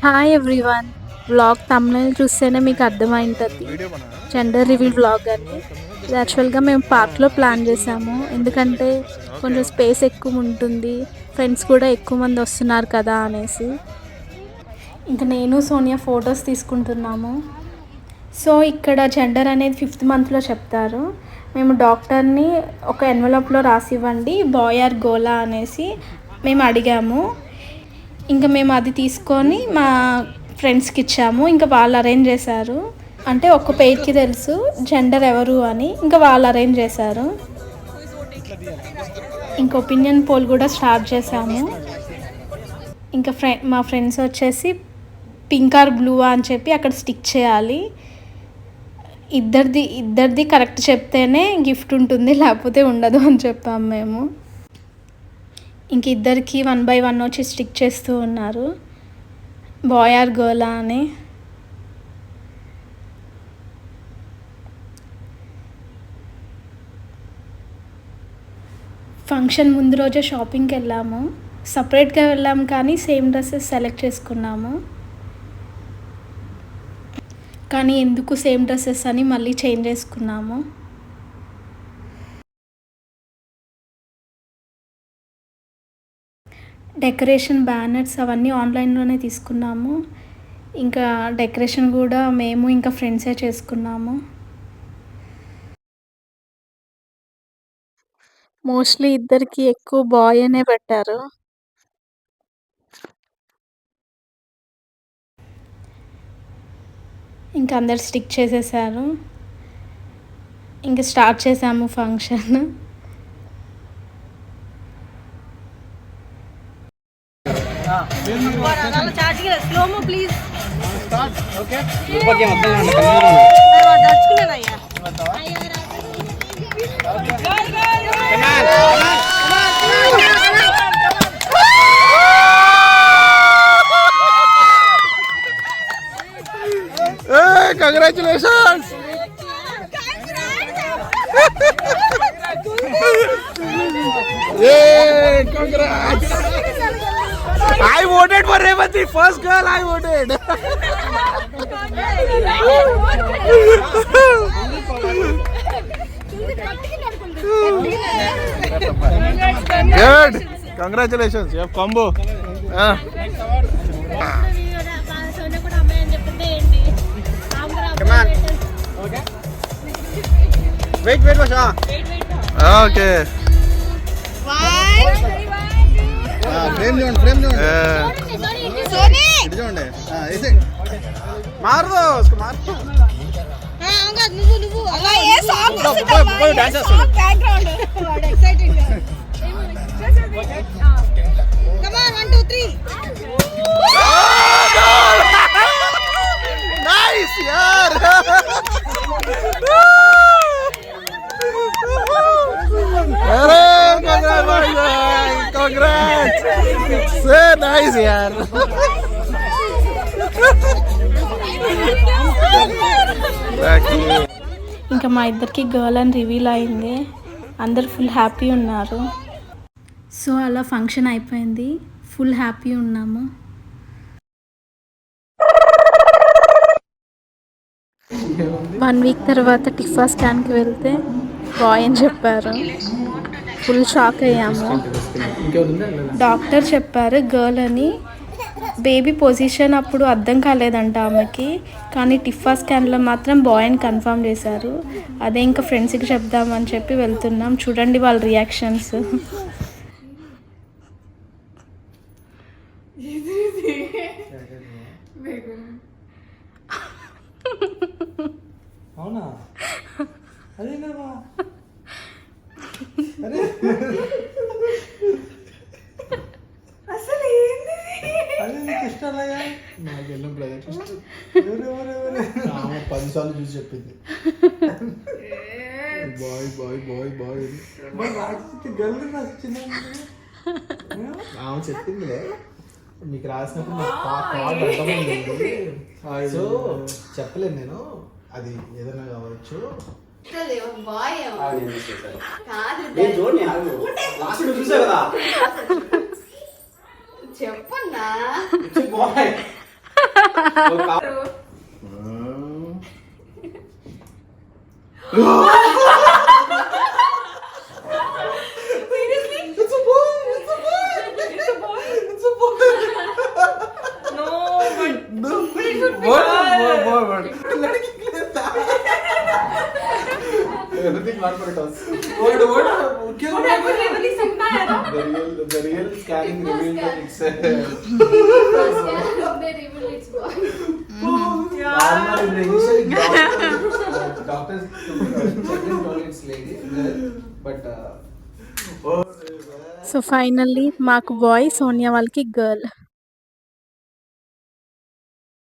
Hi everyone. Vlog thumbnail చూస్తేనే మీకు అర్థమైంటుంది gender reveal vlog అని. ఇది యాక్చువల్గా మేము పార్క్లో ప్లాన్ చేసాము, ఎందుకంటే కొంచెం స్పేస్ ఎక్కువ ఉంటుంది, ఫ్రెండ్స్ కూడా ఎక్కువ మంది వస్తున్నారు కదా అనేసి. ఇంకా నేను సోనియా ఫొటోస్ తీసుకుంటున్నాము. సో ఇక్కడ జెండర్ అనేది 5th మంత్లో చెప్తారు. మేము డాక్టర్ని ఒక ఎన్వలప్లో రాసి ఇవ్వండి బాయ్ ఆర్ గోలా అనేసి మేము అడిగాము. ఇంకా మేము అది తీసుకొని మా ఫ్రెండ్స్కి ఇచ్చాము. ఇంకా వాళ్ళు అరేంజ్ చేశారు, అంటే ఒక పేర్కి తెలుసు జెండర్ ఎవరు అని, ఇంకా వాళ్ళు అరేంజ్ చేశారు. ఇంకా ఒపీనియన్ పోల్ కూడా స్టార్ట్ చేశాము. ఇంకా మా ఫ్రెండ్స్ వచ్చేసి పింక్ ఆర్ బ్లూ అని చెప్పి అక్కడ స్టిక్ చేయాలి. ఇద్దరిది కరెక్ట్ చెప్తేనే గిఫ్ట్ ఉంటుంది, లేకపోతే ఉండదు అని చెప్పాము మేము. ఇంక ఇద్దరికి 1 by 1 వచ్చి స్టిక్ చేస్తూ ఉన్నారు బాయ్ ఆర్ గర్ల్ అని. ఫంక్షన్ ముందు రోజే షాపింగ్కి వెళ్ళాము. సపరేట్గా వెళ్ళాము కానీ సేమ్ డ్రెస్సెస్ సెలెక్ట్ చేసుకున్నాము. కానీ ఎందుకు సేమ్ డ్రెస్సెస్ అని మళ్ళీ చేంజ్ చేసుకున్నాము. డెకరేషన్ బ్యానర్స్ అవన్నీ ఆన్లైన్లోనే తీసుకున్నాము. ఇంకా డెకరేషన్ కూడా మేము ఇంకా ఫ్రెండ్సే చేసుకున్నాము. మోస్ట్లీ ఇద్దరికి ఎక్కువ బాయ్ అనే పెట్టారు. ఇంకా అందరు స్టిక్ చేసేసారు. ఇంకా స్టార్ట్ చేసాము function. Slow-mo please. Congratulations! Yay! Congrats! I voted for Revanthi. First girl I voted. Good. Congratulations. You have combo. Come on. Okay. Wait, Basha. Okay. Frame zone. Sony. It zone है. Is it? मार दो उसको मार. हाँ आऊँगा नुबु. अगर ये song कोई डांसर song background है. Exciting है. Come on 1 2 3. Nice यार. अरे congrats. So nice यार. ఇంకా మా ఇద్దరికి గర్ల్ అని రివీల్ అయింది. అందరు ఫుల్ హ్యాపీ ఉన్నారు. సో అలా ఫంక్షన్ అయిపోయింది, ఫుల్ హ్యాపీ ఉన్నాము. వన్ వీక్ తర్వాత టిఫా స్కాన్కి వెళ్తే బాయ్ అని చెప్పారు. ఫుల్ షాక్ అయ్యాము. డాక్టర్ చెప్పారు గర్ల్ అని. బేబీ పొజిషన్ అప్పుడు అర్థం కాలేదంట ఆమెకి, కానీ టిఫా స్కాన్లో మాత్రం బాయ్ అని కన్ఫర్మ్ చేశారు. అదే ఇంకా ఫ్రెండ్స్కి చెప్దామని చెప్పి వెళ్తున్నాం. చూడండి వాళ్ళ రియాక్షన్స్. అవునా అదే కదా అసలు ఏంది అదే నీకు ఇష్టమయ్యా నాకు వెళ్ళం ఆమె 10 సార్లు చూసి చెప్పింది బాయ్ బాయ్ బాయ్ బాయ్ గల్లు నచ్చింది ఆమె చెప్పిందిలే. మీకు రాసినప్పుడు సో చెప్పలేదు నేను, అది ఏదైనా కావచ్చు. చెప్పన్నా Everything not for us. What happened? Everybody सकता है ना? The real scanning revealed that it's a doctors told it's lady, but so finally మాకు బాయ్, సోనియా వాళ్ళకి గర్ల్.